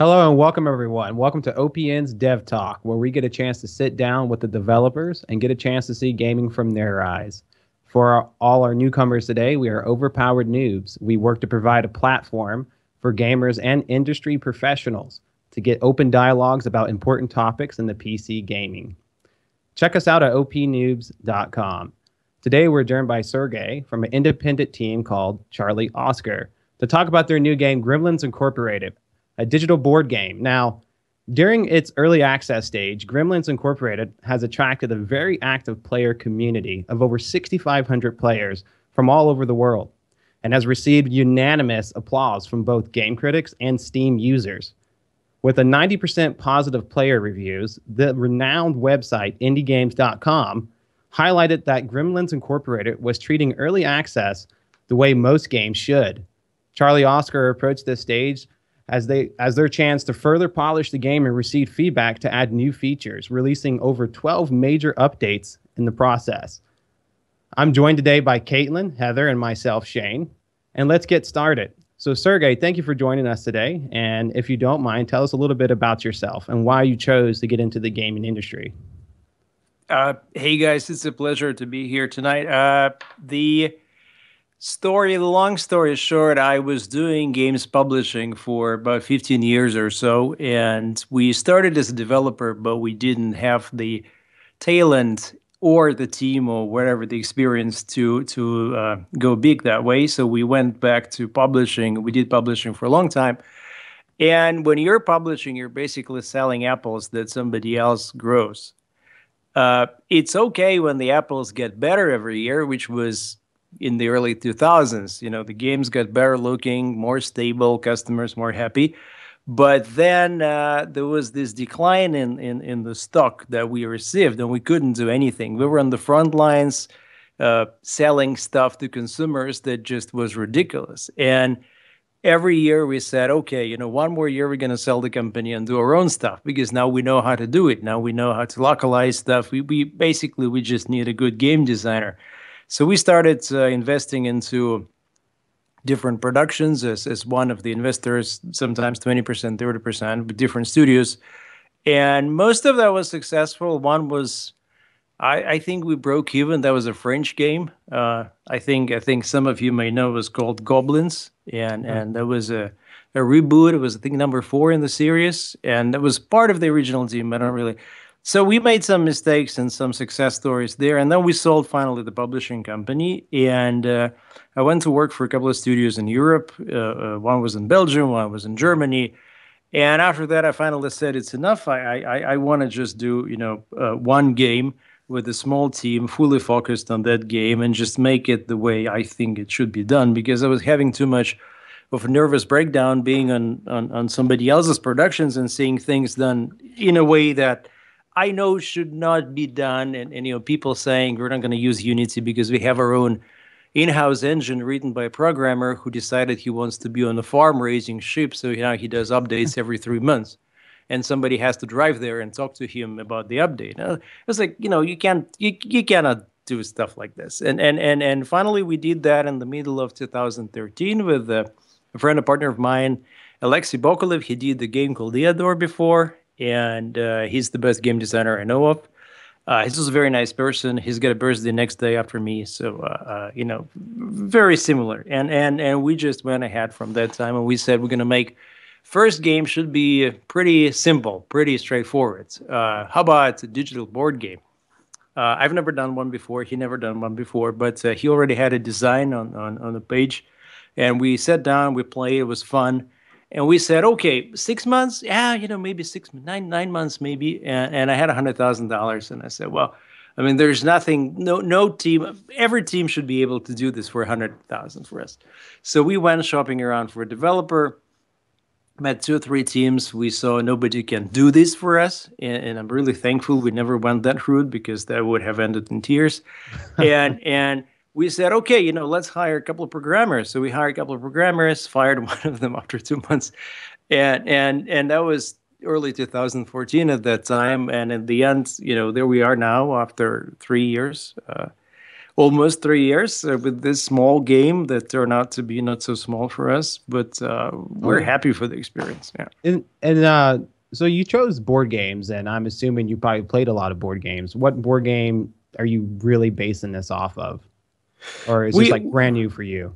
Hello and welcome everyone. Welcome to OPN's Dev Talk, where we get a chance to sit down with the developers and get a chance to see gaming from their eyes. For all our newcomers today, we are overpowered noobs. We work to provide a platform for gamers and industry professionals to get open dialogues about important topics in the PC gaming. Check us out at opnoobs.com. Today we're joined by Sergei from an independent team called Charlie Oscar to talk about their new game, Gremlins Incorporated, a digital board game. Now, during its early access stage, Gremlins Incorporated has attracted a very active player community of over 6,500 players from all over the world and has received unanimous applause from both game critics and Steam users. With a 90% positive player reviews, the renowned website indiegames.com highlighted that Gremlins Incorporated was treating early access the way most games should. Charlie Oscar approached this stage as their chance to further polish the game and receive feedback to add new features, releasing over 12 major updates in the process. I'm joined today by Caitlin, Heather, and myself, Shane. And let's get started. So, Sergei, thank you for joining us today. And if you don't mind, tell us a little bit about yourself and why you chose to get into the gaming industry. Hey guys, it's a pleasure to be here tonight. The long story short, I was doing games publishing for about 15 years or so, and we started as a developer, but we didn't have the talent or the team or whatever the experience to go big that way. So we went back to publishing. We did publishing for a long time. And when you're publishing, you're basically selling apples that somebody else grows. It's okay when the apples get better every year, which was in the early 2000s. You know, the games got better looking, more stable, customers more happy. But then there was this decline in the stock that we received, and we couldn't do anything. We were on the front lines selling stuff to consumers that just was ridiculous. And every year we said, okay, you know, one more year we're going to sell the company and do our own stuff because now we know how to do it. Now we know how to localize stuff. We just need a good game designer. So we started investing into different productions as one of the investors, sometimes 20%, 30% with different studios. And most of that was successful. One was, I think we broke even. That was a French game. I think some of you may know it was called Goblins. And that was a reboot. It was, I think, number 4 in the series. And that was part of the original team, but not really. So we made some mistakes and some success stories there. And then we sold finally the publishing company. And I went to work for a couple of studios in Europe. One was in Belgium, one was in Germany. And after that, I finally said it's enough. I want to just do, one game with a small team, fully focused on that game, and just make it the way I think it should be done. Because I was having too much of a nervous breakdown being on somebody else's productions and seeing things done in a way that I know should not be done. And people saying we're not going to use Unity because we have our own in-house engine written by a programmer who decided he wants to be on a farm raising sheep. So he does updates every 3 months. And somebody has to drive there and talk to him about the update. It's like, you cannot do stuff like this. And finally, we did that in the middle of 2013 with a friend, a partner of mine, Alexei Bokolev. He did the game called Theodore before, and he's the best game designer I know of. He's just a very nice person. He's got a birthday next day after me, so very similar. And we just went ahead from that time, and we said we're going to make first game should be pretty simple, pretty straightforward. How about a digital board game? I've never done one before. He never done one before, but he already had a design on the page, and we sat down, we played. It was fun. And we said, okay, 6 months? Yeah, maybe 9 months maybe. And I had $100,000. And I said, well, I mean, there's nothing, no team, every team should be able to do this for 100,000 for us. So we went shopping around for a developer, met 2 or 3 teams. We saw nobody can do this for us. And I'm really thankful we never went that route because that would have ended in tears. And we said, okay, let's hire a couple of programmers. So we hired a couple of programmers, fired one of them after 2 months. And that was early 2014 at that time. And in the end, there we are now after 3 years. almost 3 years with this small game that turned out to be not so small for us, but Oh we're yeah. happy for the experience. Yeah. And so you chose board games, and I'm assuming you probably played a lot of board games. What board game are you really basing this off of, or is this We like brand new for you?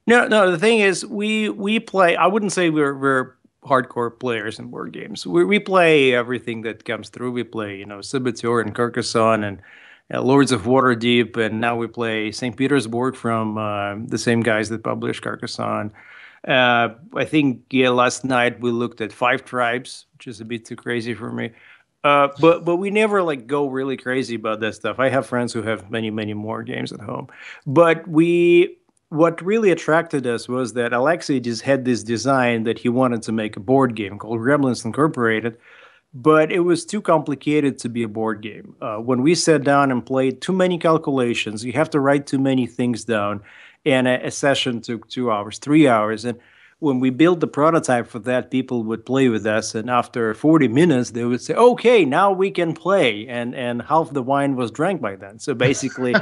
no. The thing is, we play. I wouldn't say we're hardcore players in board games. We play everything that comes through. We play, Ciboteur and Carcassonne and Lords of Waterdeep, and now we play St. Petersburg from the same guys that publish Carcassonne. I think yeah, last night we looked at Five Tribes, which is a bit too crazy for me. But we never like go really crazy about that stuff. I have friends who have many more games at home, but we what really attracted us was that Alexei just had this design that he wanted to make a board game called Gremlins Incorporated, but it was too complicated to be a board game. When we sat down and played, too many calculations, you have to write too many things down, and a session took 2 hours, 3 hours. And when we built the prototype for that, people would play with us, and after 40 minutes, they would say, "Okay, now we can play," and half the wine was drank by then. So basically,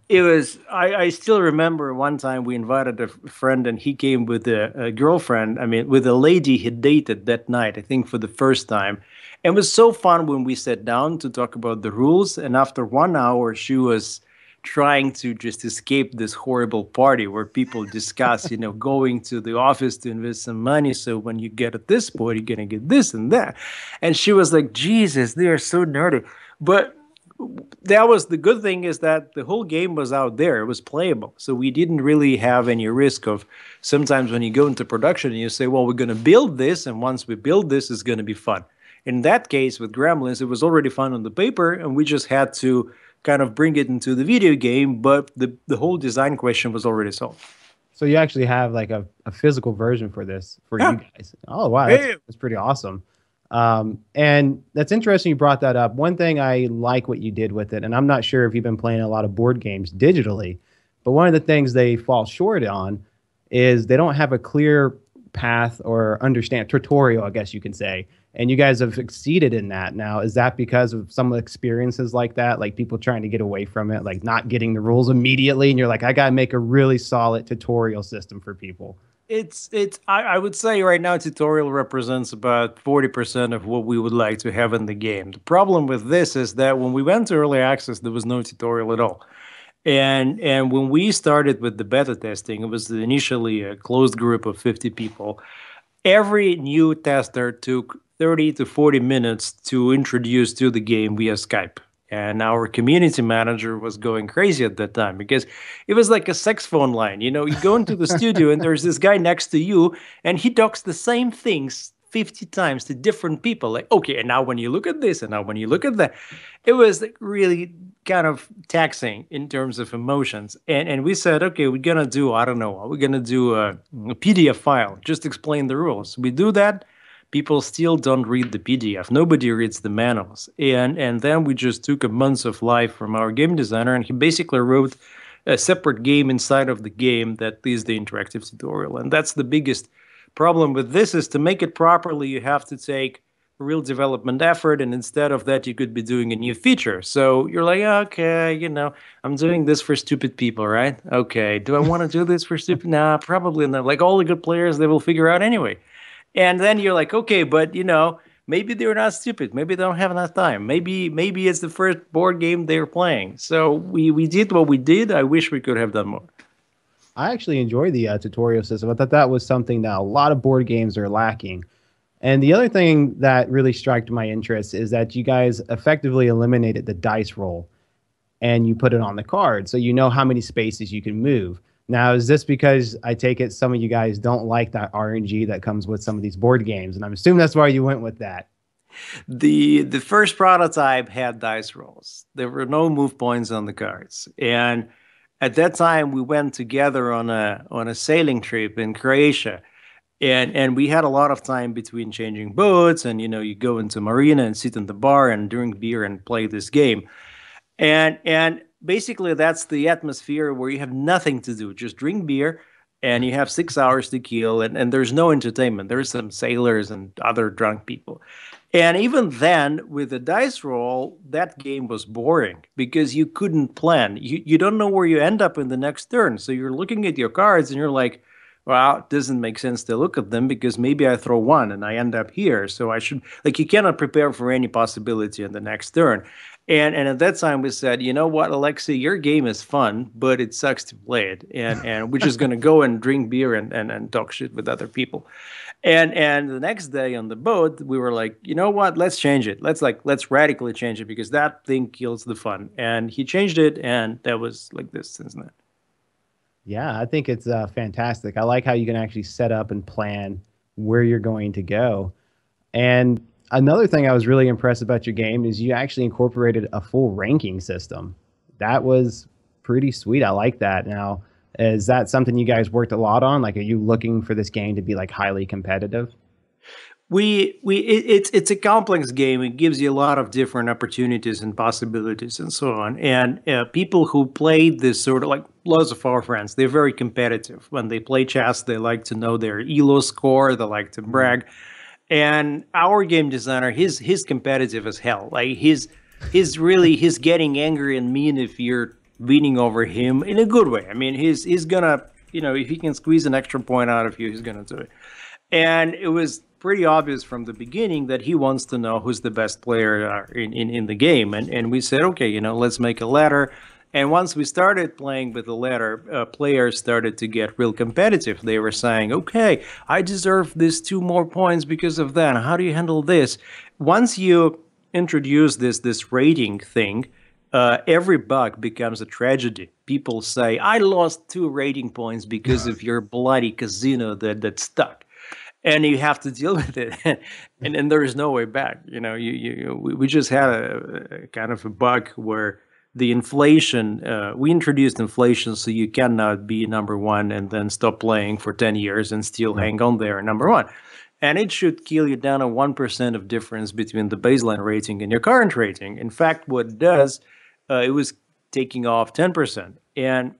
it was. I still remember one time we invited a friend, and he came with a girlfriend. I mean, with a lady he dated that night. I think for the first time. It was so fun when we sat down to talk about the rules. And after 1 hour, she was trying to just escape this horrible party where people discuss, going to the office to invest some money. So when you get at this point, you're going to get this and that. And she was like, Jesus, they are so nerdy. But that was the good thing is that the whole game was out there. It was playable. So we didn't really have any risk of sometimes when you go into production and you say, well, we're going to build this. And once we build this, it's going to be fun. In that case, with Gremlins, it was already fun on the paper, and we just had to kind of bring it into the video game, but the whole design question was already solved. So you actually have like a physical version for this for you Yeah. guys. Oh wow, Yeah. that's pretty awesome. And that's interesting you brought that up. One thing I like what you did with it, and I'm not sure if you've been playing a lot of board games digitally, but one of the things they fall short on is they don't have a clear path or understand tutorial, I guess you can say. And you guys have succeeded in that. Now, is that because of some experiences like that, like people trying to get away from it, like not getting the rules immediately, and you're like, I got to make a really solid tutorial system for people? I would say right now tutorial represents about 40% of what we would like to have in the game. The problem with this is that when we went to early access, there was no tutorial at all. And when we started with the beta testing, it was initially a closed group of 50 people. Every new tester took 30 to 40 minutes to introduce to the game via Skype. And our community manager was going crazy at that time because it was like a sex phone line. You go into the studio and there's this guy next to you, and he talks the same things 50 times to different people. Like, okay, and now when you look at this, and now when you look at that, it was like really kind of taxing in terms of emotions. And we said, okay, we're gonna do, I don't know, we're gonna do a PDF file, just explain the rules. We do that. People still don't read the PDF. Nobody reads the manuals. And then we just took a month of life from our game designer, and he basically wrote a separate game inside of the game that is the interactive tutorial. And that's the biggest problem with this is to make it properly, you have to take real development effort, and instead of that, you could be doing a new feature. So you're like, okay, I'm doing this for stupid people, right? Okay, do I want to do this for stupid? Nah, probably not. Like all the good players, they will figure out anyway. And then you're like, okay, but maybe they're not stupid. Maybe they don't have enough time. Maybe it's the first board game they're playing. So we did what we did. I wish we could have done more. I actually enjoy the tutorial system. I thought that was something that a lot of board games are lacking. And the other thing that really struck my interest is that you guys effectively eliminated the dice roll and you put it on the card. So you know how many spaces you can move. Now, is this because I take it some of you guys don't like that RNG that comes with some of these board games? And I'm assuming that's why you went with that. The first prototype had dice rolls. There were no move points on the cards. And at that time we went together on a sailing trip in Croatia. And we had a lot of time between changing boats, and you go into marina and sit in the bar and drink beer and play this game. And basically that's the atmosphere where you have nothing to do, just drink beer, and you have 6 hours to kill, and there's no entertainment. There's some sailors and other drunk people. And even then, with the dice roll, that game was boring because you couldn't plan. You don't know where you end up in the next turn. So you're looking at your cards and you're like, well, it doesn't make sense to look at them because maybe I throw one and I end up here. So I should, like, you cannot prepare for any possibility in the next turn. And at that time we said, you know what, Alexei, your game is fun, but it sucks to play it. And we're just gonna go and drink beer and talk shit with other people. And the next day on the boat, we were like, you know what? Let's change it. Let's radically change it because that thing kills the fun. And he changed it, and that was like this since then. Yeah, I think it's fantastic. I like how you can actually set up and plan where you're going to go. And another thing I was really impressed about your game is you actually incorporated a full ranking system. That was pretty sweet. I like that. Now, is that something you guys worked a lot on? Like, are you looking for this game to be like highly competitive? It's a complex game. It gives you a lot of different opportunities and possibilities and so on. And people who play this sort of like lots of our friends, they're very competitive. When they play chess, they like to know their elo score. They like to brag. And our game designer, he's competitive as hell. Like he's getting angry and mean if you're winning over him in a good way. I mean, he's gonna, if he can squeeze an extra point out of you, he's gonna do it. And it was pretty obvious from the beginning that he wants to know who's the best player in the game. And we said, okay, let's make a ladder. And once we started playing with the ladder, players started to get real competitive. They were saying, okay, I deserve this 2 more points because of that. How do you handle this? Once you introduce this rating thing, every bug becomes a tragedy. People say, I lost 2 rating points because of your bloody casino that stuck. And you have to deal with it, and there is no way back. We just had a kind of a bug where the inflation. We introduced inflation, so you cannot be number one and then stop playing for 10 years and still hang on there number one, and it should kill you down to 1% of difference between the baseline rating and your current rating. In fact, what it does, it was taking off 10%, and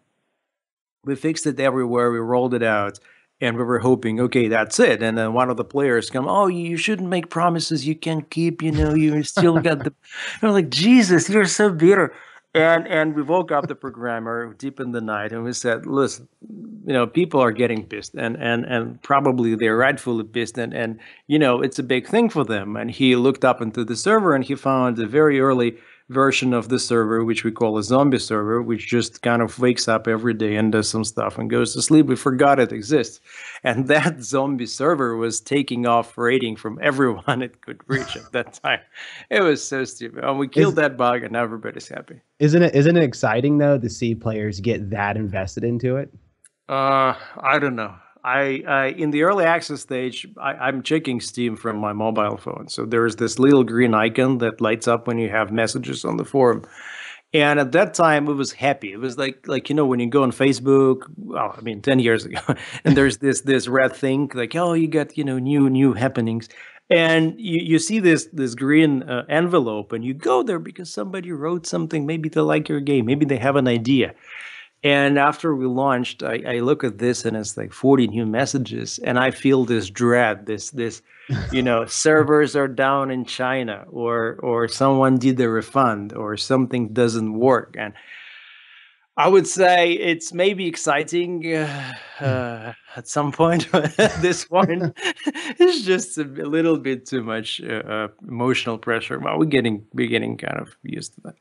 we fixed it everywhere. We rolled it out. And we were hoping, okay, that's it. And then one of the players come, oh, you shouldn't make promises you can't keep. You still got the. I'm like, Jesus, you're so bitter. And we woke up the programmer deep in the night, and we said, listen, people are getting pissed, and probably they're rightfully pissed, and it's a big thing for them. And he looked up into the server, and he found a very early version of the server, which we call a zombie server, which just kind of wakes up every day and does some stuff and goes to sleep. We forgot it exists. And that zombie server was taking off rating from everyone it could reach at that time. It was so stupid. And we killed that bug, and everybody's happy. Isn't it exciting though to see players get that invested into it? I don't know. I in the early access stage, I'm checking Steam from my mobile phone. So there's this little green icon that lights up when you have messages on the forum. And at that time, it was happy. It was like when you go on Facebook, well, I mean, 10 years ago, and there's this red thing like, oh, you got new happenings, and you see this green envelope, and you go there because somebody wrote something. Maybe they like your game. Maybe they have an idea. And after we launched, I look at this and it's like 40 new messages, and I feel this dread, this servers are down in China, or someone did a refund, or something doesn't work. And I would say it's maybe exciting at some point, but at this point, it's just a little bit too much emotional pressure. Well, we're getting kind of used to that.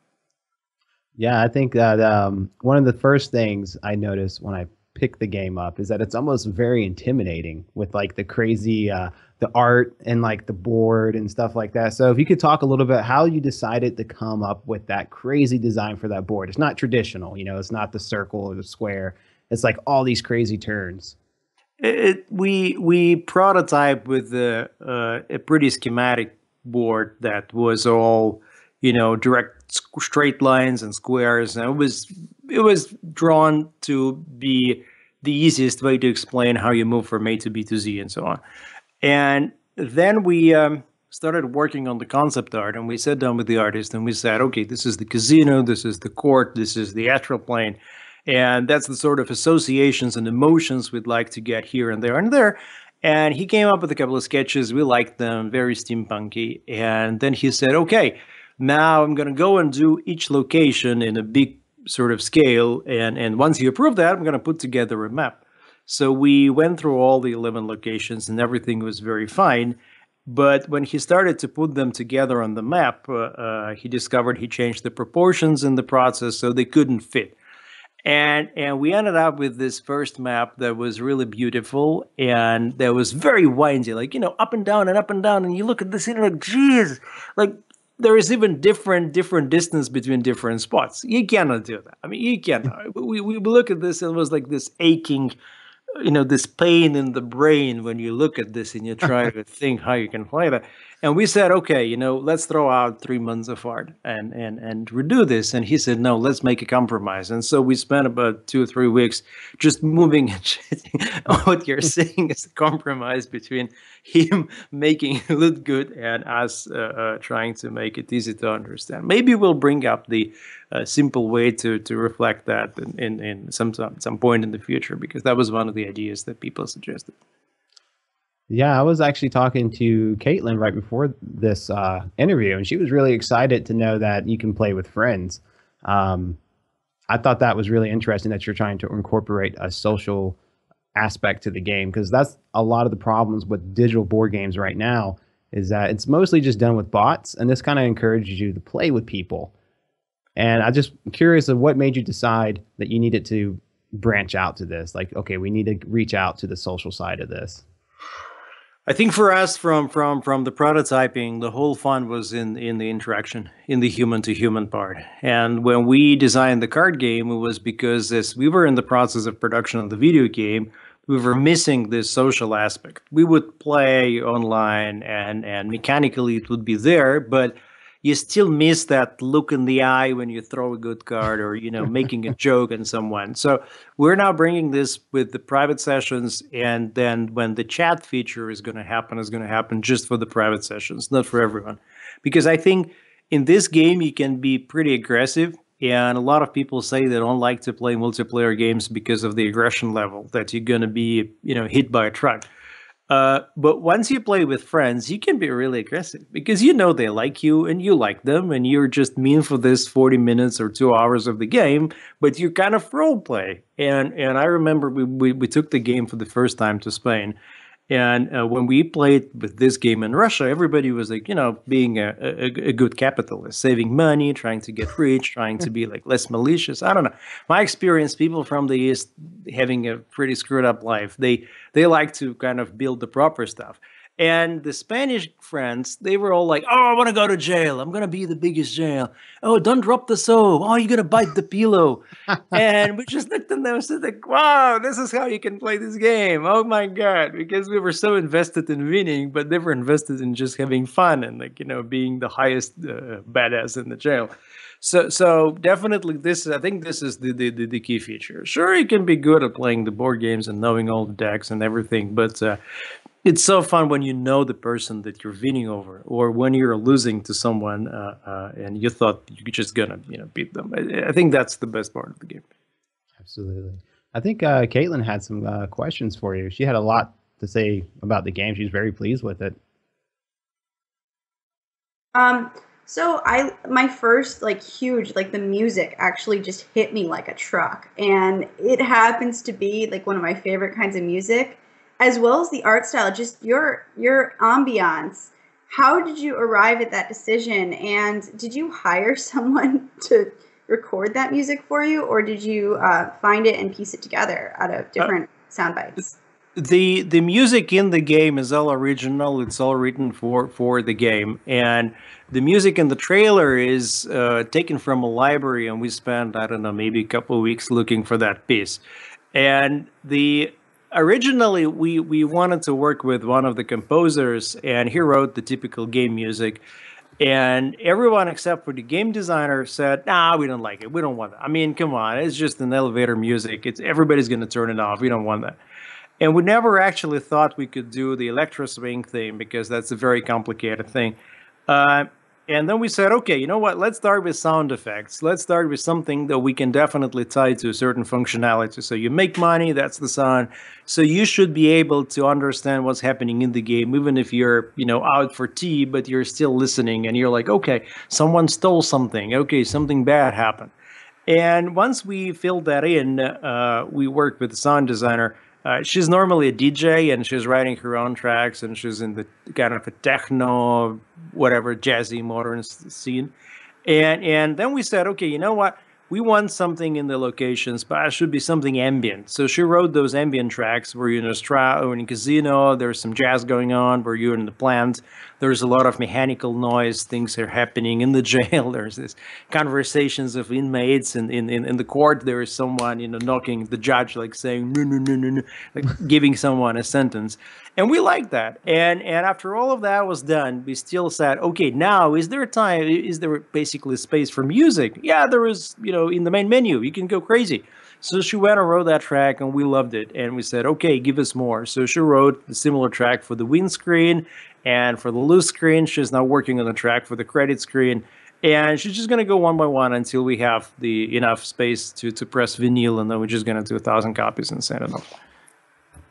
Yeah, I think that one of the first things I noticed when I picked the game up is that it's almost very intimidating with like the crazy the art and like the board and stuff like that. So if you could talk a little bit how you decided to come up with that crazy design for that board. It's not traditional, it's not the circle or the square. It's like all these crazy turns. We prototyped with a pretty schematic board that was all direct straight lines and squares, and it was drawn to be the easiest way to explain how you move from A to B to Z and so on. And then we started working on the concept art, and we sat down with the artist and we said, okay, this is the casino, this is the court, this is the astral plane, and that's the sort of associations and emotions we'd like to get here and there and there. And he came up with a couple of sketches. We liked them, very steampunky. And then he said, okay, now I'm going to go and do each location in a big sort of scale. And once you approve that, I'm going to put together a map. So we went through all the 11 locations and everything was very fine. But when he started to put them together on the map, he discovered he changed the proportions in the process so they couldn't fit. And we ended up with this first map that was really beautiful and that was very windy, like, up and down and up and down. And you look at this and you're like, geez, like there is even different distance between different spots. You cannot do that. I mean, you cannot. We look at this and it was like this aching, this pain in the brain when you look at this and you try to think how you can play that. And we said, okay, let's throw out 3 months of art and redo this. And he said, no, let's make a compromise. And so we spent about 2 or 3 weeks just moving and shitting. What you're saying is a compromise between him making it look good and us trying to make it easy to understand. Maybe we'll bring up the simple way to reflect that in some point in the future, because that was one of the ideas that people suggested. Yeah, I was actually talking to Caitlin right before this interview, and she was really excited to know that you can play with friends. I thought that was really interesting that you're trying to incorporate a social aspect to the game, because that's a lot of the problems with digital board games right now, is that it's mostly just done with bots, and this kind of encourages you to play with people. And I'm just curious of what made you decide that you needed to branch out to this. Like, okay, we need to reach out to the social side of this. I think for us, from the prototyping, the whole fun was in the interaction, in the human to human part. And when we designed the card game, it was because as we were in the process of production of the video game, we were missing this social aspect. We would play online and mechanically it would be there, but you still miss that look in the eye when you throw a good card or, making a joke on someone. So we're now bringing this with the private sessions. And then when the chat feature is going to happen just for the private sessions, not for everyone. Because I think in this game, you can be pretty aggressive. And a lot of people say they don't like to play multiplayer games because of the aggression level, that you're going to be, hit by a truck. But once you play with friends, you can be really aggressive because they like you and you like them, and you're just mean for this 40 minutes or 2 hours of the game, but you kind of role play. And I remember we took the game for the first time to Spain. And when we played with this game in Russia, everybody was like, being a good capitalist, saving money, trying to get rich, trying to be like less malicious. I don't know. My experience, people from the East having a pretty screwed up life, they like to kind of build the proper stuff. And the Spanish friends, they were all like, oh, I want to go to jail. I'm going to be the biggest jail. Oh, don't drop the soap. Oh, you're going to bite the pillow. And we just looked at them and said, like, wow, this is how you can play this game. Oh, my God. Because we were so invested in winning, but they were invested in just having fun and, like, being the highest badass in the jail. So definitely I think this is the key feature. Sure, you can be good at playing the board games and knowing all the decks and everything, but it's so fun when you know the person that you're winning over, or when you're losing to someone and you thought you're just gonna beat them. I think that's the best part of the game. Absolutely. I think Caitlin had some questions for you. She had a lot to say about the game. She's very pleased with it. So my first huge the music actually just hit me like a truck, and it happens to be like one of my favorite kinds of music, as well as the art style, just your ambiance. How did you arrive at that decision, and did you hire someone to record that music for you, or did you find it and piece it together out of different sound bites? The music in the game is all original. It's all written for the game, and the music in the trailer is taken from a library, and we spent, I don't know, maybe a couple of weeks looking for that piece. And originally we wanted to work with one of the composers, and he wrote the typical game music. And everyone except for the game designer said, nah, we don't like it. We don't want that. I mean, come on, it's just an elevator music. Everybody's going to turn it off. We don't want that. And we never actually thought we could do the electro swing thing, because that's a very complicated thing. And then we said, okay, you know what? Let's start with sound effects. Let's start with something that we can definitely tie to a certain functionality. So you make money, that's the sound. So you should be able to understand what's happening in the game, even if you're, out for tea, but you're still listening and you're like, okay, someone stole something. Okay, something bad happened. And once we filled that in, we worked with the sound designer. She's normally a DJ and she's writing her own tracks and she's in the kind of a techno, whatever, jazzy, modern scene. And then we said, okay, you know what? We want something in the locations, but it should be something ambient. So she wrote those ambient tracks where you're in a or in a casino, there's some jazz going on, where you're in the plant, there's a lot of mechanical noise, things are happening in the jail, there's this conversations of inmates, and in the court there is someone, knocking the judge, like saying, no, no, no, no, no, like giving someone a sentence. And we liked that. And after all of that was done, we still said, okay, now is there time? Is there basically space for music? Yeah, there is, in the main menu. You can go crazy. So she went and wrote that track, and we loved it. And we said, okay, give us more. So she wrote a similar track for the windscreen and for the loose screen. She's now working on the track for the credit screen. And she's just going to go one by one until we have the enough space to press vinyl, and then we're just going to do 1,000 copies and send it off.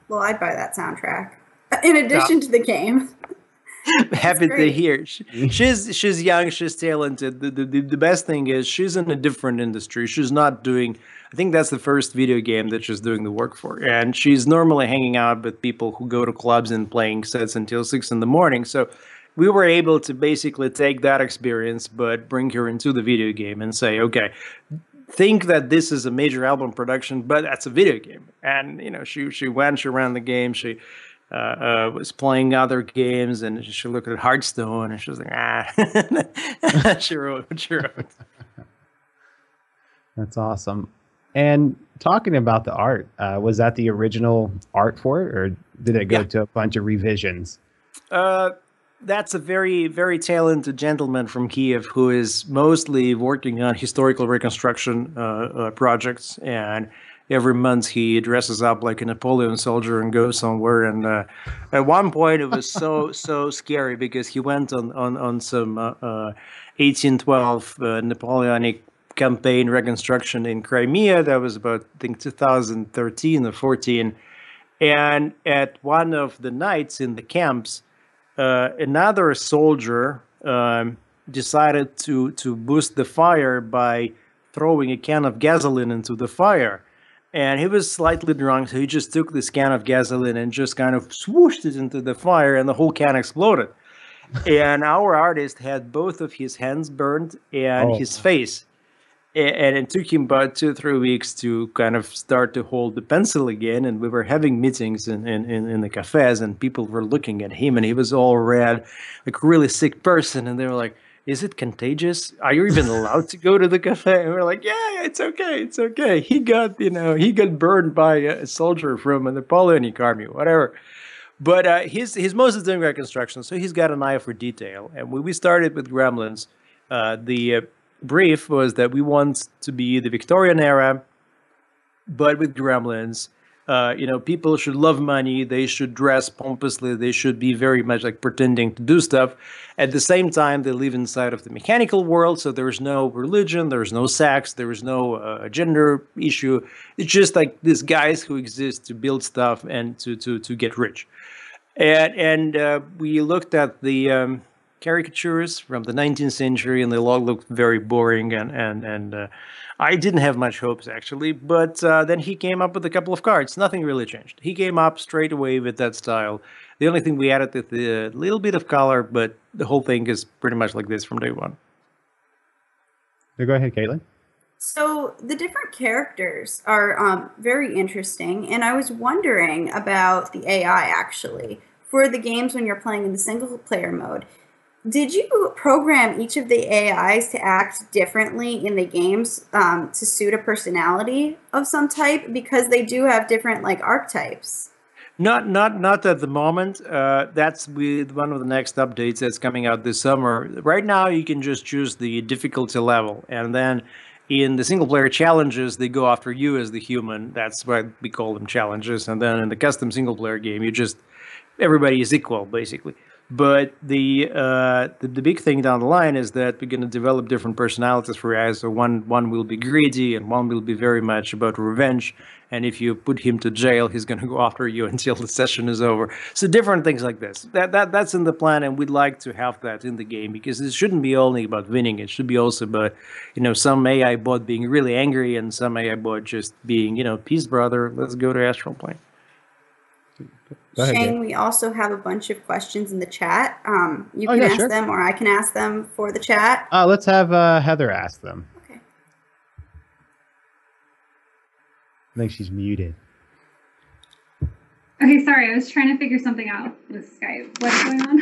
Well, I'd buy that soundtrack in addition to the game. Happy to hear. She's young, she's talented. The best thing is she's in a different industry. She's not doing, I think that's the first video game that she's doing the work for. And she's normally hanging out with people who go to clubs and playing sets until 6 in the morning. So we were able to basically take that experience, but bring her into the video game and say, okay, think that this is a major album production, but that's a video game. And, she ran the game. She was playing other games, and she looked at Hearthstone, and she was like, she wrote. That's awesome. And talking about the art, was that the original art for it, or did it go to a bunch of revisions? That's a very, very talented gentleman from Kiev who is mostly working on historical reconstruction projects, and every month he dresses up like a Napoleon soldier and goes somewhere. And at one point it was so scary because he went on some 1812 Napoleonic campaign reconstruction in Crimea. That was about, I think, 2013 or 14. And at one of the nights in the camps, another soldier decided to boost the fire by throwing a can of gasoline into the fire. And he was slightly drunk, so he just took this can of gasoline and just kind of swooshed it into the fire, and the whole can exploded. And our artist had both of his hands burned and his face. And it took him about 2-3 weeks to kind of start to hold the pencil again. And we were having meetings in the cafes, and people were looking at him, and he was all red, like a really sick person. And they were like, is it contagious? Are you even allowed to go to the cafe? And we're like, yeah, it's okay. It's okay. He got burned by a soldier from a Napoleonic army, whatever. But he's mostly doing reconstruction, so he's got an eye for detail. And when we started with Gremlins, the brief was that we want to be the Victorian era, but with Gremlins. People should love money. They should dress pompously. They should be very much like pretending to do stuff. At the same time, they live inside of the mechanical world, so there's no religion, there's no sex, there's no gender issue. It's just like these guys who exist to build stuff and to get rich. And we looked at the caricatures from the 19th century, and they all looked very boring, and I didn't have much hopes, actually. But then he came up with a couple of cards. Nothing really changed. He came up straight away with that style. The only thing we added is a little bit of color, but the whole thing is pretty much like this from day one. So go ahead, Caitlin. So the different characters are very interesting, and I was wondering about the AI, actually. For the games when you're playing in the single-player mode, did you program each of the AIs to act differently in the games to suit a personality of some type? Because they do have different archetypes. Not at the moment. That's with one of the next updates that's coming out this summer. Right now, you can just choose the difficulty level, and then in the single player challenges, they go after you as the human. That's why we call them challenges. And then in the custom single player game, everybody is equal, basically. But the big thing down the line is that we're going to develop different personalities for guys. So one will be greedy, and one will be very much about revenge. And if you put him to jail, he's going to go after you until the session is over. So different things like this. That's in the plan, and we'd like to have that in the game because it shouldn't be only about winning. It should be also about some AI bot being really angry and some AI bot just being peace, brother. Let's go to astral plane. Ahead, Shane, we also have a bunch of questions in the chat. You can ask them, or I can ask them for the chat. Let's have Heather ask them. Okay. I think she's muted. Okay, sorry. I was trying to figure something out with Skype. What's going on?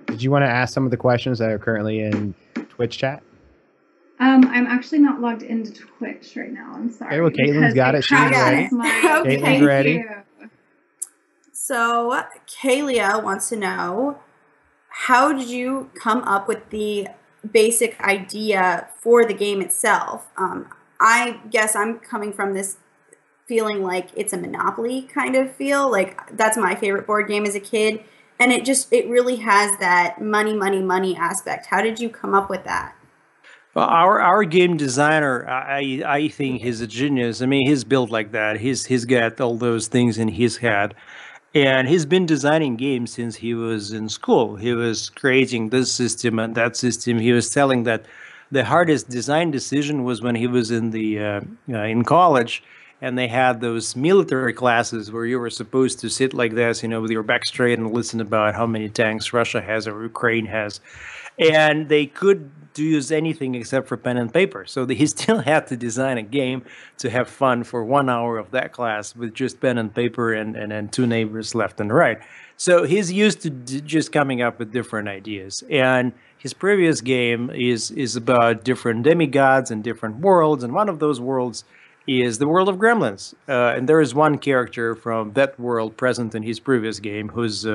Did you want to ask some of the questions that are currently in Twitch chat? I'm actually not logged into Twitch right now. I'm sorry. Okay, well, Caitlin's got it. She's ready. Okay. Caitlin's ready. So, Kalia wants to know, how did you come up with the basic idea for the game itself? I guess I'm coming from this feeling like it's a Monopoly kind of feel. Like, that's my favorite board game as a kid. And it really has that money aspect. How did you come up with that? Well, our game designer, I think he's a genius. I mean, he's built like that. He's got all those things in his head. And he's been designing games since he was in school. He was creating this system and that system. He was telling that the hardest design decision was when he was in college, and they had those military classes where you were supposed to sit like this, with your back straight and listen about how many tanks Russia has or Ukraine has. And they could use anything except for pen and paper. So he still had to design a game to have fun for 1 hour of that class with just pen and paper and two neighbors left and right. So he's used to just coming up with different ideas. And his previous game is about different demigods and different worlds. And one of those worlds is the world of Gremlins. And there is one character from that world present in his previous game who's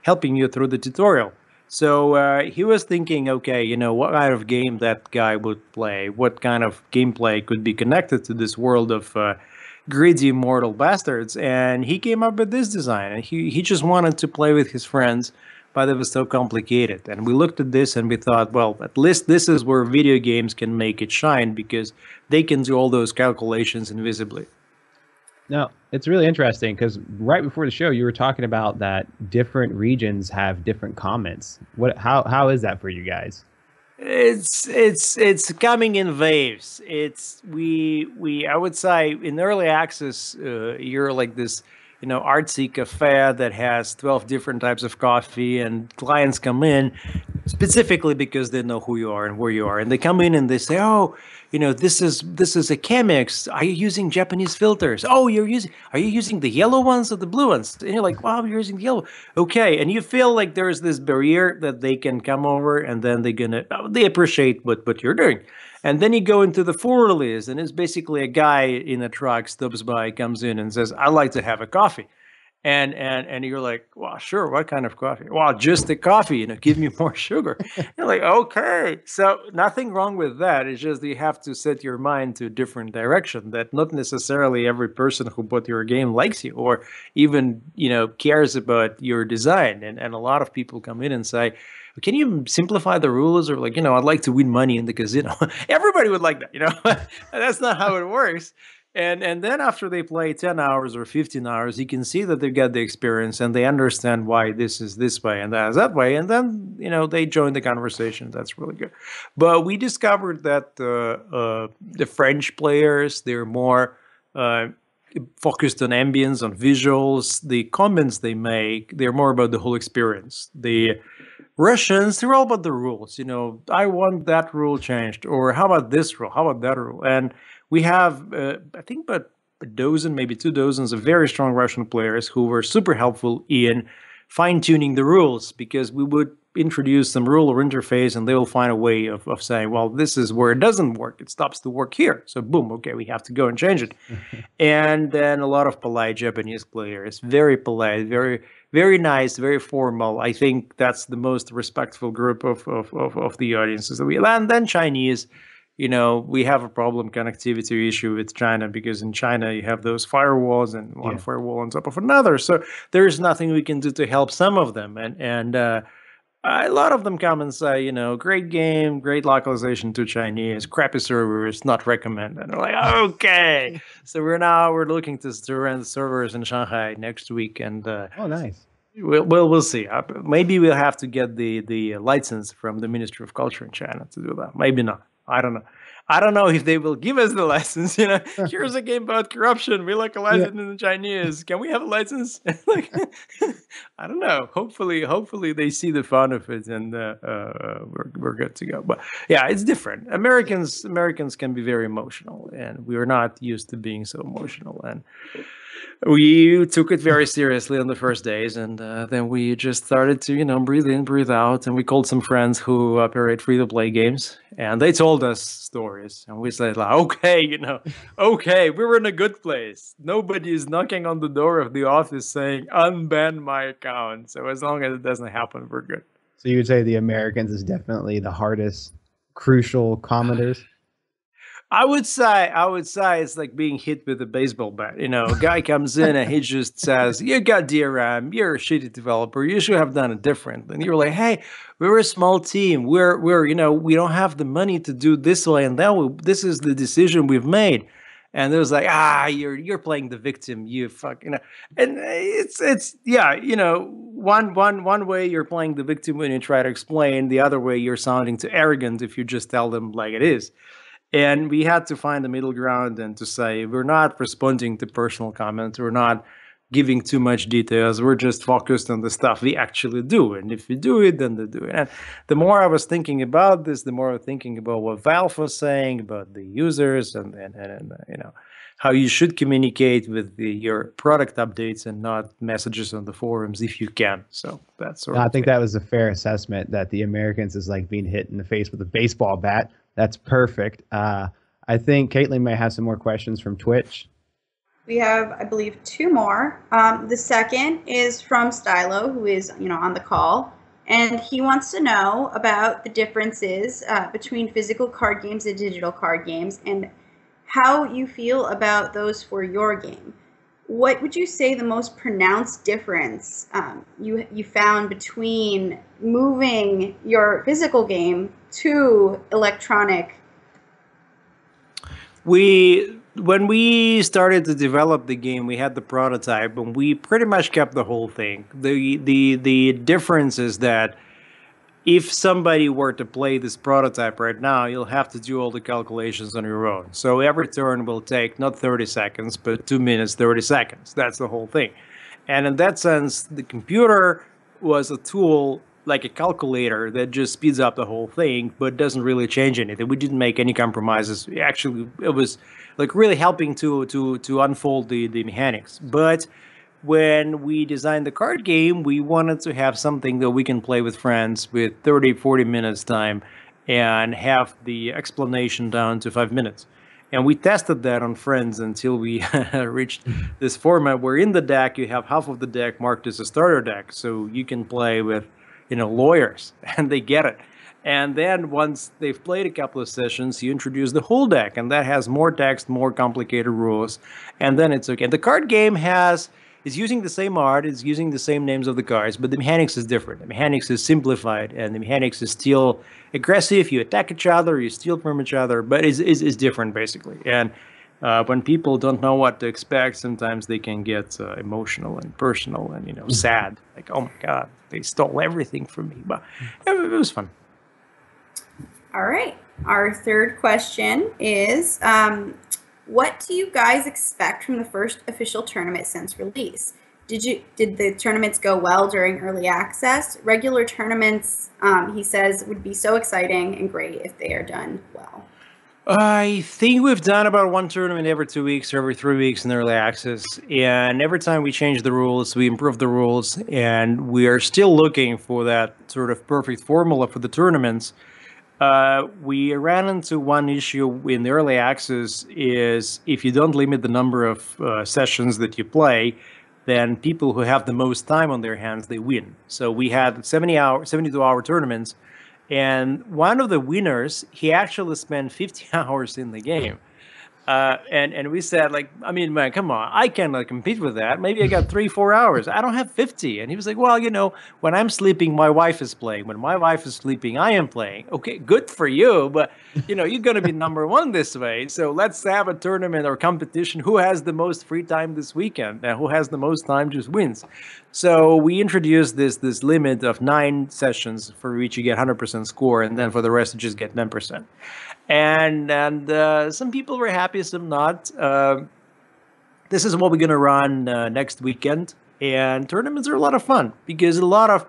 helping you through the tutorial. So he was thinking, okay, what kind of game that guy would play? What kind of gameplay could be connected to this world of greedy mortal bastards? And he came up with this design. And he just wanted to play with his friends, but it was so complicated. And we looked at this and we thought, well, at least this is where video games can make it shine because they can do all those calculations invisibly. No, it's really interesting because right before the show, you were talking about that different regions have different comments. How is that for you guys? It's coming in waves. I would say in early access, you're like this, artsy cafe that has 12 different types of coffee, and clients come in specifically because they know who you are and where you are, and they come in and they say, oh, this is a Chemex. Are you using Japanese filters? Oh, are you using the yellow ones or the blue ones? And you're like, wow, you're using the yellow. Okay. And you feel like there's this barrier that they can come over and then they appreciate what you're doing. And then you go into the full release, and it's basically a guy in a truck stops by, comes in and says, I'd like to have a coffee. And you're like, well, sure. What kind of coffee? Well, just the coffee, give me more sugar. You're like, okay. So nothing wrong with that. It's just you have to set your mind to a different direction, that not necessarily every person who bought your game likes you or even, cares about your design. And a lot of people come in and say, can you simplify the rules? Or like, I'd like to win money in the casino. Everybody would like that, That's not how it works. And then after they play 10 hours or 15 hours, you can see that they've got the experience and they understand why this is this way and that is that way. And then, they join the conversation. That's really good. But we discovered that the French players, they're more focused on ambience, on visuals. The comments they make, they're more about the whole experience. The Russians, they're all about the rules. I want that rule changed. Or how about this rule? How about that rule? And we have, I think, about a dozen, maybe 2 dozens of very strong Russian players who were super helpful in fine-tuning the rules, because we would introduce some rule or interface and they will find a way of saying, well, this is where it doesn't work. It stops to work here. So boom, okay, we have to go and change it. And then a lot of polite Japanese players, very polite, very, very nice, very formal. I think that's the most respectful group of the audiences that we have. And then Chinese, we have a problem connectivity issue with China, because in China you have those firewalls and one firewall on top of another. So there's nothing we can do to help some of them. And a lot of them come and say, great game, great localization to Chinese, crappy servers, not recommended. And they're like, okay. So we're looking to run the servers in Shanghai next week, and Oh, nice. we'll see. Maybe we'll have to get the license from the Ministry of Culture in China to do that. Maybe not. I don't know. I don't know if they will give us the license. Here's a game about corruption. We localize it in the Chinese. Can we have a license? I don't know. Hopefully they see the fun of it, and we're good to go. But yeah, it's different. Americans can be very emotional, and we are not used to being so emotional. And we took it very seriously on the first days, and then we just started to, breathe in, breathe out, and we called some friends who operate free-to-play games, and they told us stories, and we said, like, okay, okay, we're in a good place. Nobody is knocking on the door of the office saying, unban my account. So as long as it doesn't happen, we're good. So you would say the Americans is definitely the hardest, crucial commenters? I would say it's like being hit with a baseball bat. A guy comes in and he just says, "You got DRM. You're a shitty developer. You should have done it different." And you're like, "Hey, we're a small team. We're we don't have the money to do this way, and this is the decision we've made." And it was like, you're playing the victim. You fuck, And it's one way you're playing the victim when you try to explain. The other way you're sounding too arrogant if you just tell them like it is. And we had to find a middle ground and to say, we're not responding to personal comments. We're not giving too much details. We're just focused on the stuff we actually do. And if we do it, then they do it. And the more I was thinking about this, the more I was thinking about what Valve was saying about the users and how you should communicate with your product updates and not messages on the forums if you can. So that's I think that was a fair assessment, that the Americans is like being hit in the face with a baseball bat. That's perfect. I think Caitlin may have some more questions from Twitch. We have, I believe, 2 more. The second is from Stylo, who is, on the call, and he wants to know about the differences between physical card games and digital card games, and how you feel about those for your game. What would you say the most pronounced difference you found between moving your physical game to electronic? When we started to develop the game, we had the prototype, and we pretty much kept the whole thing. The difference is that if somebody were to play this prototype right now, you'll have to do all the calculations on your own. So every turn will take not 30 seconds, but 2 minutes, 30 seconds. That's the whole thing. And in that sense, the computer was a tool, like a calculator, that just speeds up the whole thing, but doesn't really change anything. We didn't make any compromises. Actually, it was like really helping to unfold the mechanics. But when we designed the card game, we wanted to have something that we can play with friends with 30, 40 minutes time and have the explanation down to 5 minutes. And we tested that on friends until we reached this format where in the deck, you have half of the deck marked as a starter deck. So you can play with, lawyers, and they get it. And then once they've played a couple of sessions, you introduce the whole deck, and that has more text, more complicated rules, and then it's okay. And the card game is using the same art, it's using the same names of the cards, but the mechanics is different. The mechanics is simplified, and the mechanics is still aggressive. You attack each other, you steal from each other, but it's different, basically. And when people don't know what to expect, sometimes they can get emotional and personal and, sad. Like, oh my God, they stole everything from me. But it was fun. All right. Our third question is, what do you guys expect from the first official tournament since release? Did the tournaments go well during early access? Regular tournaments, he says, would be so exciting and great if they are done well. I think we've done about 1 tournament every 2 weeks or every 3 weeks in early access. And every time we change the rules, we improve the rules. And we are still looking for that sort of perfect formula for the tournaments. We ran into one issue in the early access is if you don't limit the number of sessions that you play, then people who have the most time on their hands, they win. So we had 72-hour tournaments, And one of the winners, he actually spent 50 hours in the game. And we said, like, I mean, man, come on, I cannot compete with that. Maybe I got 3, 4 hours. I don't have 50. And he was like, well, when I'm sleeping, my wife is playing. When my wife is sleeping, I am playing. Okay, good for you, but you're going to be number one this way. So let's have a tournament or competition. Who has the most free time this weekend? And who has the most time just wins. So we introduced this limit of 9 sessions for which you get 100% score, and then for the rest you just get 10%. And some people were happy, some not. This is what we're gonna run next weekend, and tournaments are a lot of fun because a lot of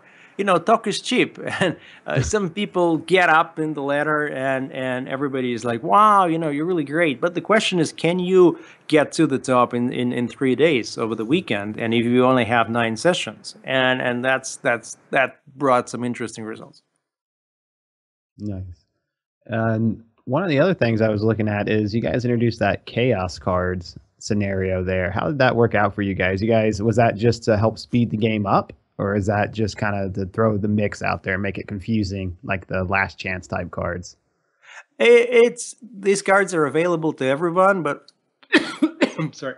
talk is cheap, and some people get up in the ladder, and everybody is like, wow, you're really great. But the question is, can you get to the top in 3 days over the weekend? And if you only have 9 sessions, and that brought some interesting results. Nice. And one of the other things I was looking at is you guys introduced that chaos cards scenario there. How did that work out for you guys? Was that just to help speed the game up, or is that just kind of to throw the mix out there and make it confusing, like the last chance type cards? These cards are available to everyone, but I'm sorry.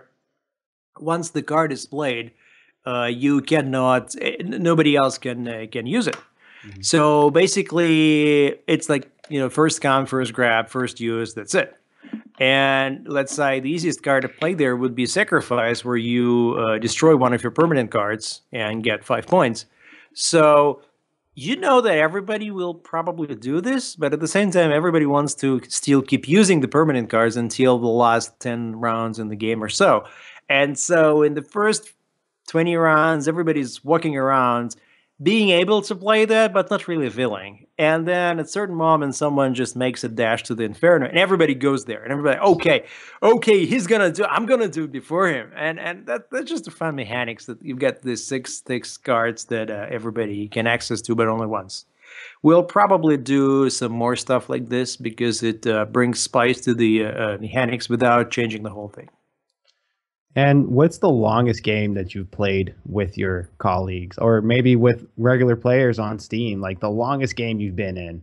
Once the card is played, you cannot. Nobody else can use it. Mm-hmm. So basically, it's like first come, first grab, first use. That's it. And let's say the easiest card to play there would be Sacrifice, where you destroy one of your permanent cards and get 5 points. So that everybody will probably do this, but at the same time, everybody wants to still keep using the permanent cards until the last 10 rounds in the game or so. And so in the first 20 rounds, everybody's walking around being able to play that, but not really feeling. And then at a certain moment, someone just makes a dash to the Inferno, and everybody goes there. And everybody, okay, I'm gonna do it before him. And that's just the fun mechanics, that you get these 6 cards that everybody can access to, but only once. We'll probably do some more stuff like this because it brings spice to the mechanics without changing the whole thing. And what's the longest game that you've played with your colleagues, or maybe with regular players on Steam? Like the longest game you've been in?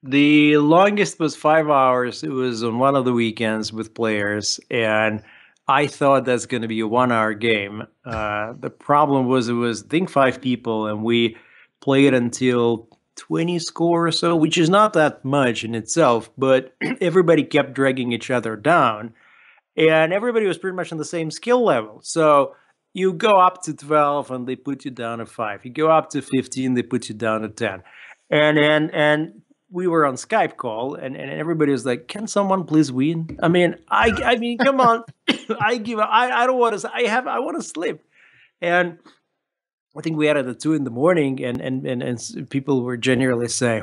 The longest was 5 hours. It was on one of the weekends with players, and I thought that's going to be a 1-hour game. The problem was it was, I think, 5 people, and we played until 20 score or so, which is not that much in itself, but everybody kept dragging each other down. And everybody was pretty much on the same skill level. So you go up to 12 and they put you down to 5. You go up to 15, they put you down to 10. And we were on Skype call, and everybody was like, can someone please win? I mean, come on. I give up. I don't want to, I want to sleep. And I think we had it at 2 in the morning, and people were generally saying,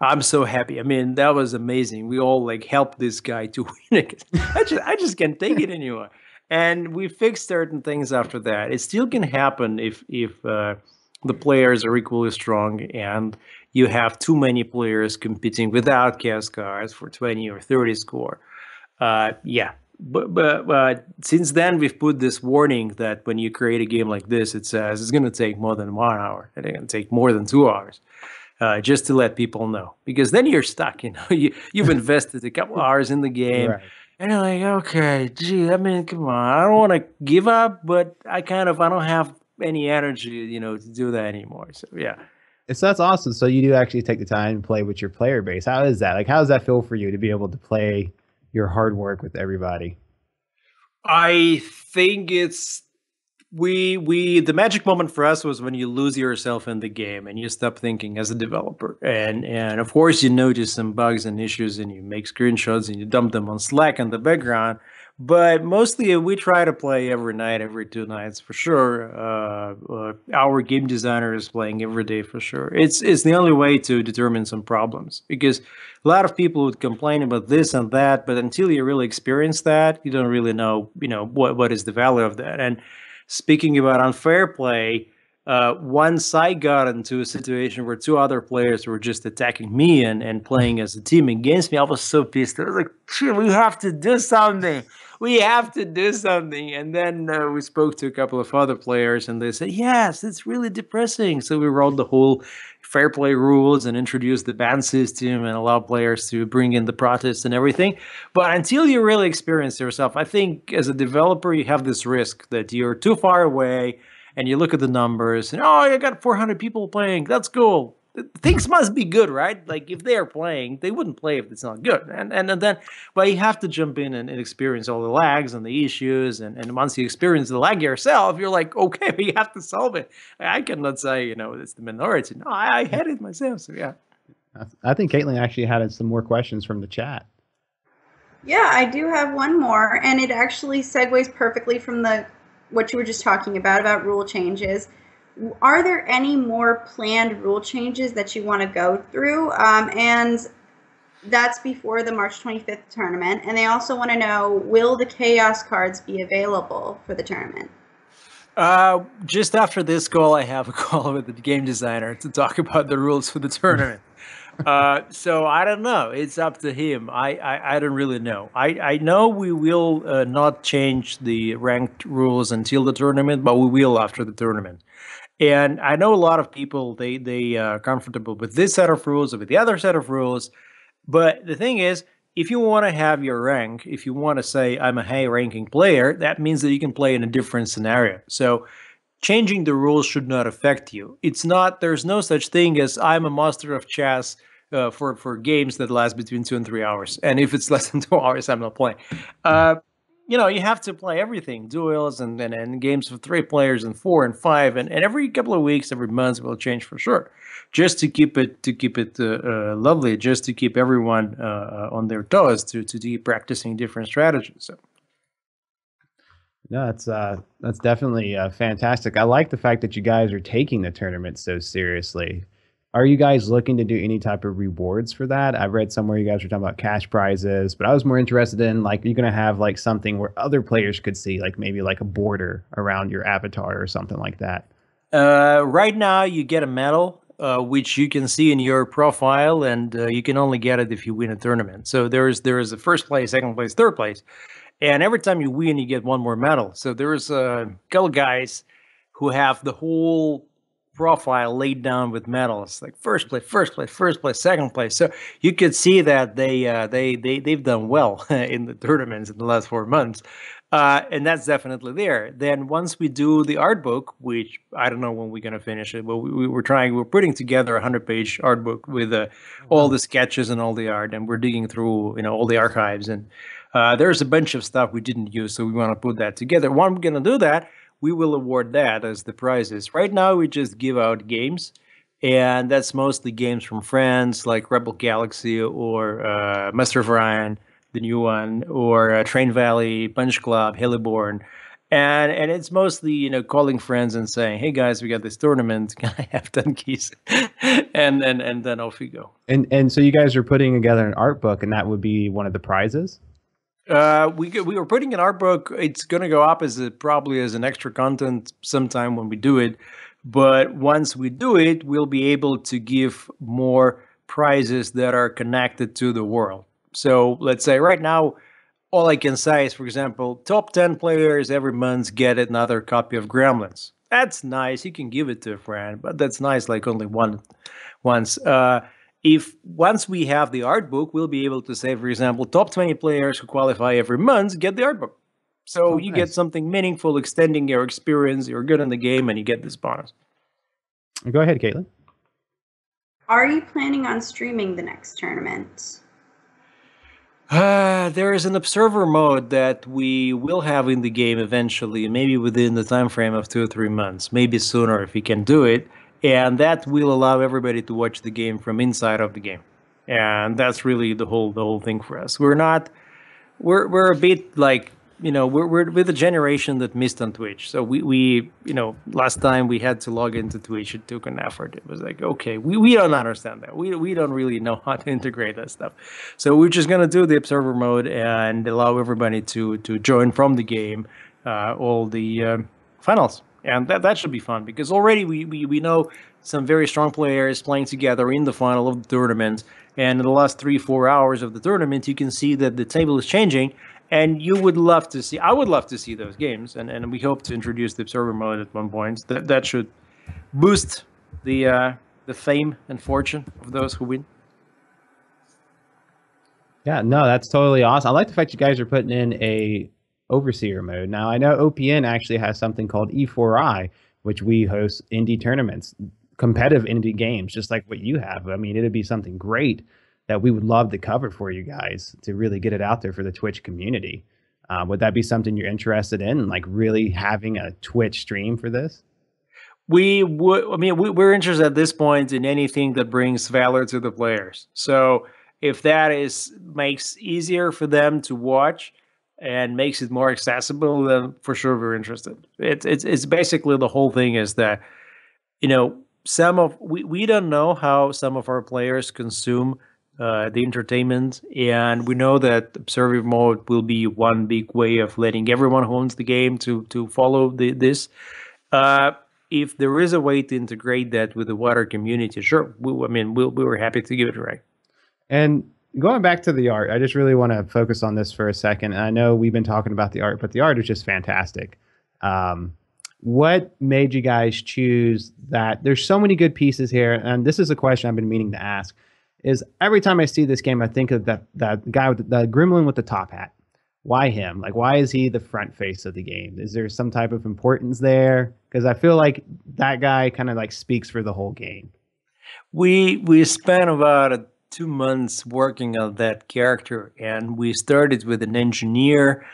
I'm so happy. I mean, that was amazing. We all helped this guy to win it. I just can't take it anymore. And we fixed certain things after that. It still can happen if the players are equally strong and you have too many players competing without chaos cards for 20 or 30 score. Yeah. But since then, we've put this warning that when you create a game like this, it says it's going to take more than 1 hour. It's going to take more than 2 hours. Just to let people know, because then you're stuck. You've invested a couple hours in the game, right. And you're like, okay, gee, I mean, come on, I don't want to give up, but I don't have any energy, to do that anymore. So yeah, so that's awesome. So you do actually take the time to play with your player base. How is that? How does that feel for you to be able to play your hard work with everybody? I think it's. The magic moment for us was when you lose yourself in the game and you stop thinking as a developer. And of course you notice some bugs and issues and you make screenshots and you dump them on Slack in the background. But mostly we try to play every night, every 2 nights for sure. Our game designer is playing every day for sure. It's the only way to determine some problems, because a lot of people would complain about this and that, but until you really experience that, you don't really know, what is the value of that. And speaking about unfair play, Once I got into a situation where two other players were just attacking me and playing as a team against me, I was so pissed. I was like, "Shit, we have to do something. We have to do something." And then we spoke to a couple of other players, and they said, "Yes, it's really depressing." So we wrote the whole fair play rules and introduced the ban system and allow players to bring in the protests and everything. But until you really experience yourself, I think as a developer, you have this risk that you're too far away and you look at the numbers and, oh, I got 400 people playing. That's cool. Things must be good, right? Like if they are playing, they wouldn't play if it's not good. And then, but you have to jump in and experience all the lags and the issues. And once you experience the lag yourself, you're like, okay, we have to solve it. I cannot say, it's the minority. No, I had it myself. So yeah. I think Caitlin actually had some more questions from the chat. Yeah, I do have one more, and it actually segues perfectly from what you were just talking about rule changes. Are there any more planned rule changes that you want to go through? And that's before the March 25th tournament. And they also want to know, will the Chaos cards be available for the tournament? Just after this call, I have a call with the game designer to talk about the rules for the tournament. So I don't know. It's up to him. I don't really know. I know we will not change the ranked rules until the tournament, but we will after the tournament. And I know a lot of people, they are comfortable with this set of rules or with the other set of rules. But the thing is, if you want to have your rank, if you want to say I'm a high ranking player, that means that you can play in a different scenario. So changing the rules should not affect you. There's no such thing as I'm a master of chess for games that last between 2 and 3 hours. And if it's less than 2 hours, I'm not playing. You have to play everything, duels and games for 3 players and 4 and 5. And every couple of weeks, every month will change for sure. Just to keep it lovely, just to keep everyone on their toes, to keep practicing different strategies. So. No, that's definitely fantastic. I like the fact that you guys are taking the tournament so seriously. Are you guys looking to do any type of rewards for that? I've read somewhere you guys were talking about cash prizes, but I was more interested in like, you're going to have like something where other players could see, like maybe like a border around your avatar or something like that. Right now, you get a medal, which you can see in your profile, and you can only get it if you win a tournament. So there is a first place, second place, third place. And every time you win, you get one more medal. So there's a couple guys who have the whole profile laid down with medals, like first place, second place. So you could see that they've done well in the tournaments in the last 4 months. And that's definitely there. Then once we do the art book, which I don't know when we're going to finish it, but we're putting together a 100-page art book with all the sketches and all the art, and we're digging through all the archives, and there's a bunch of stuff we didn't use, so we want to put that together. When we're going to do that, we will award that as the prizes. Right now, we just give out games, and that's mostly games from friends like Rebel Galaxy or Master of Orion, the new one, or Train Valley, Punch Club, Heliborn. And it's mostly, calling friends and saying, hey guys, we got this tournament, can I have 10 keys? and then off you go. And so you guys are putting together an art book, and that would be one of the prizes? We were putting an art book. It's going to go up probably as an extra content sometime when we do it. But once we do it, we'll be able to give more prizes that are connected to the world. So let's say right now, all I can say is, for example, top 10 players every month get another copy of Gremlins. That's nice. You can give it to a friend, but that's nice, like only once. If once we have the art book, we'll be able to say, for example, top 20 players who qualify every month get the art book. So you get something meaningful, extending your experience. You're good in the game, and you get this bonus. Go ahead, Caitlin. Are you planning on streaming the next tournament? There is an observer mode that we will have in the game eventually, maybe within the time frame of 2 or 3 months, maybe sooner if we can do it. And that will allow everybody to watch the game from inside of the game. And that's really the whole thing for us. We're a bit like, we're with a generation that missed on Twitch. So we last time we had to log into Twitch, it took an effort. It was like, okay, we don't understand that. We don't really know how to integrate that stuff. So we're just going to do the observer mode and allow everybody to join from the game, all the finals. And that should be fun because already we know some very strong players playing together in the final of the tournament. And in the last 3-4 hours of the tournament, you can see that the table is changing. And you would love to see, I would love to see those games. And we hope to introduce the observer mode at one point. That should boost the fame and fortune of those who win. Yeah, no, that's totally awesome. I like the fact you guys are putting in a overseer mode. Now, I know OPN actually has something called E4I, which we host indie tournaments, competitive indie games, just like what you have. I mean, it'd be something great that we would love to cover for you guys to really get it out there for the Twitch community. Would that be something you're interested in, like really having a Twitch stream for this? We would. I mean, we're interested at this point in anything that brings valor to the players. So if that makes easier for them to watch and makes it more accessible, then for sure we're interested. It's basically the whole thing is that, we don't know how some of our players consume the entertainment, and we know that observer mode will be one big way of letting everyone who owns the game to follow this. If there is a way to integrate that with the wider community, sure. We were happy to give it a try. And going back to the art, I just really want to focus on this for a second. I know we've been talking about the art, but the art is just fantastic. What made you guys choose that? There's so many good pieces here, and this is a question I've been meaning to ask. Is every time I see this game, I think of that guy with the gremlin with the top hat. Why him? Like, why is he the front face of the game? Is there some type of importance there? Because I feel like that guy kind of like speaks for the whole game. We spent about 2 months working on that character, and we started with an engineer,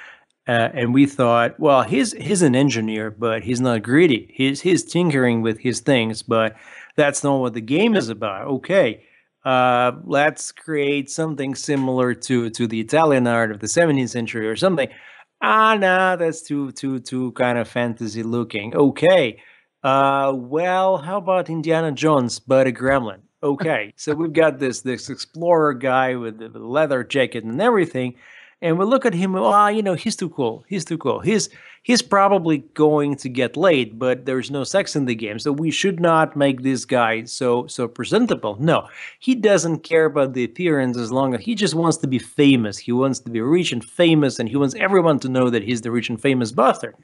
and we thought, well, he's an engineer, but he's not greedy. He's tinkering with his things, but that's not what the game is about. Okay. Let's create something similar to the Italian art of the 17th century or something. No, that's too kind of fantasy looking. Okay. Well, how about Indiana Jones, but a gremlin? Okay. So we've got this explorer guy with the leather jacket and everything. And we look at him, he's too cool. He's too cool. He's probably going to get laid, but there's no sex in the game. So we should not make this guy so presentable. No, he doesn't care about the appearance as long as he just wants to be famous. He wants to be rich and famous, and he wants everyone to know that he's the rich and famous bastard.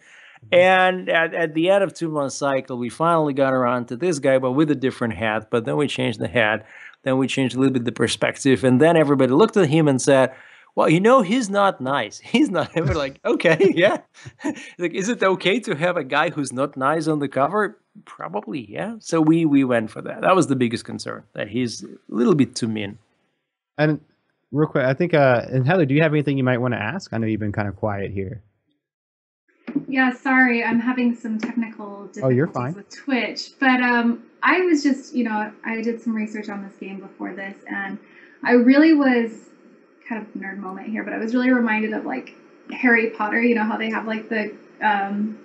And at the end of 2 months cycle, we finally got around to this guy, but with a different hat. But then we changed the hat. Then we changed a little bit the perspective. And then everybody looked at him and said, well, he's not nice. He's not. And we're like, okay, yeah. Like, is it okay to have a guy who's not nice on the cover? Probably, yeah. So we went for that. That was the biggest concern, that he's a little bit too mean. And real quick, I think, and Heather, do you have anything you might want to ask? I know you've been kind of quiet here. Yeah, sorry, I'm having some technical difficulties with Twitch. But I was just, I did some research on this game before this, and I really was, kind of nerd moment here, but I was really reminded of like Harry Potter, how they have like the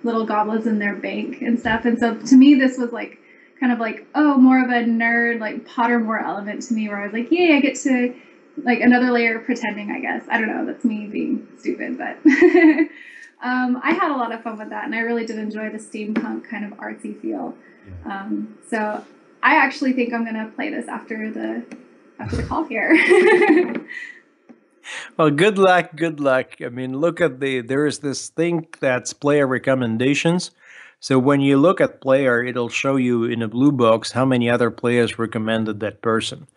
little goblins in their bank and stuff. And so to me, this was like kind of like, more of a nerd, like Pottermore element to me, where I was like, yay, I get to like another layer of pretending, I guess. I don't know, that's me being stupid, but I had a lot of fun with that, and I really did enjoy the steampunk kind of artsy feel. Yeah. So I actually think I'm gonna play this after the call here. Well, good luck. I mean, look at there is this thing that's player recommendations. So when you look at player, it'll show you in a blue box how many other players recommended that person.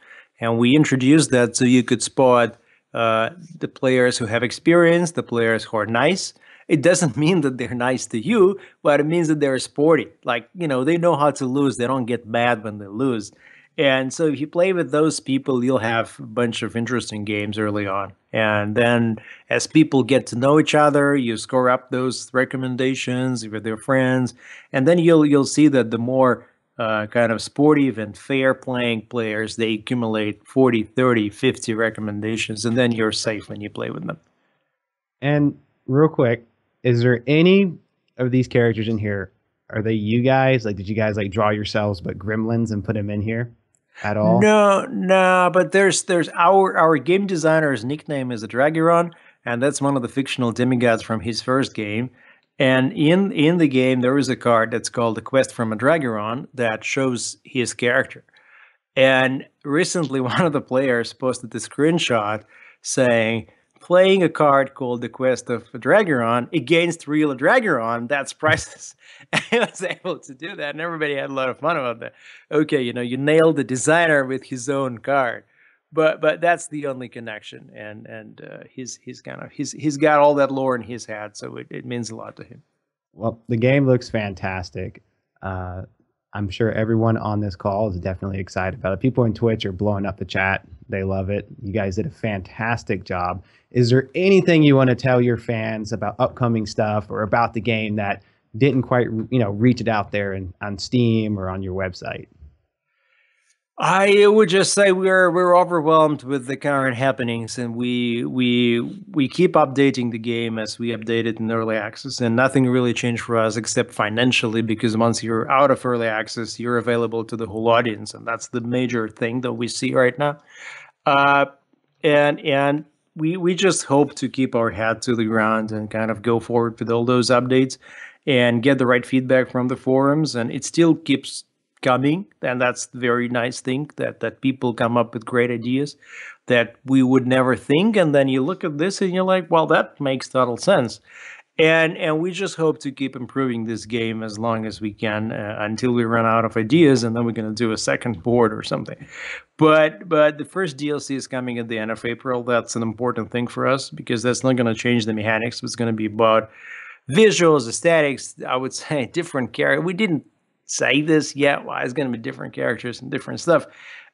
And we introduced that so you could spot the players who have experience, the players who are nice. It doesn't mean that they're nice to you, but it means that they're sporty. Like, they know how to lose. They don't get mad when they lose. And so if you play with those people, you'll have a bunch of interesting games early on. And then as people get to know each other, you score up those recommendations with their friends. And then you'll see that the more kind of sportive and fair playing players, they accumulate 40, 30, 50 recommendations. And then you're safe when you play with them. And real quick, is there any of these characters in here? Are they you guys? Like, did you guys like draw yourselves but gremlins and put them in here at all? No, but there's our game designer's nickname is a Dragiron, and that's one of the fictional demigods from his first game. And in the game, there is a card that's called the Quest from a Dragoron that shows his character. And recently, one of the players posted a screenshot saying, playing a card called the Quest of a Dragoron against real Dragoron, that's priceless. And I was able to do that, and everybody had a lot of fun about that. Okay, you nailed the designer with his own card. But that's the only connection, and he's got all that lore in his head, so it means a lot to him. Well, the game looks fantastic. I'm sure everyone on this call is definitely excited about it. People in Twitch are blowing up the chat. They love it. You guys did a fantastic job. Is there anything you want to tell your fans about upcoming stuff or about the game that didn't quite, reach it out there on Steam or on your website? I would just say we're overwhelmed with the current happenings, and we keep updating the game as we update it in early access, and nothing really changed for us except financially, because once you're out of early access, you're available to the whole audience, and that's the major thing that we see right now. And we just hope to keep our head to the ground and kind of go forward with all those updates and get the right feedback from the forums, and it still keeps coming, and that's the very nice thing, that people come up with great ideas that we would never think, and then you look at this and you're like, well, that makes total sense. And we just hope to keep improving this game as long as we can until we run out of ideas, and then we're going to do a second board or something. But the first DLC is coming at the end of April. That's an important thing for us, because that's not going to change the mechanics. It's going to be about visuals, aesthetics, I would say different character. We didn't say this yet. Well, it's going to be different characters and different stuff.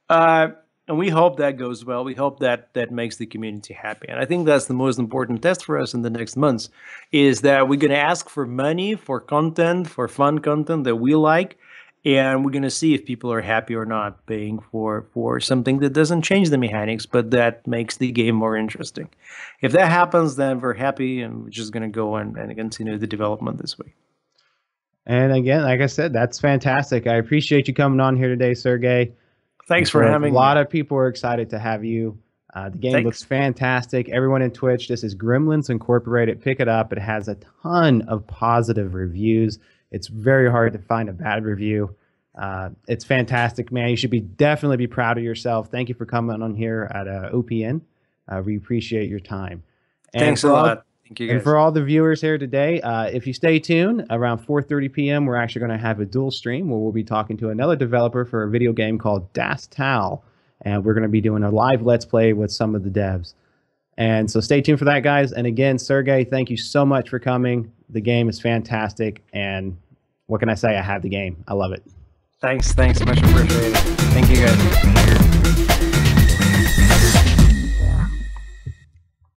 And we hope that goes well. We hope that makes the community happy. And I think that's the most important test for us in the next months, is that we're going to ask for money, for content, for fun content that we like. And we're going to see if people are happy or not paying for something that doesn't change the mechanics, but that makes the game more interesting. If that happens, then we're happy, and we're just going to go and continue the development this way. And again, like I said, that's fantastic. I appreciate you coming on here today, Sergei. Thanks for having me. A lot of people are excited to have you. The game looks fantastic. Everyone in Twitch, this is Gremlins Incorporated. Pick it up. It has a ton of positive reviews. It's very hard to find a bad review. It's fantastic, man. You should definitely be proud of yourself. Thank you for coming on here at OPN. We appreciate your time. Thanks a lot. Thank you, guys. And for all the viewers here today, if you stay tuned, around 4:30 p.m., we're actually going to have a dual stream where we'll be talking to another developer for a video game called Das Tal. And we're going to be doing a live Let's Play with some of the devs. And so stay tuned for that, guys. And again, Sergei, thank you so much for coming. The game is fantastic. And what can I say? I have the game. I love it. Thanks. Much appreciated. Thank you, guys.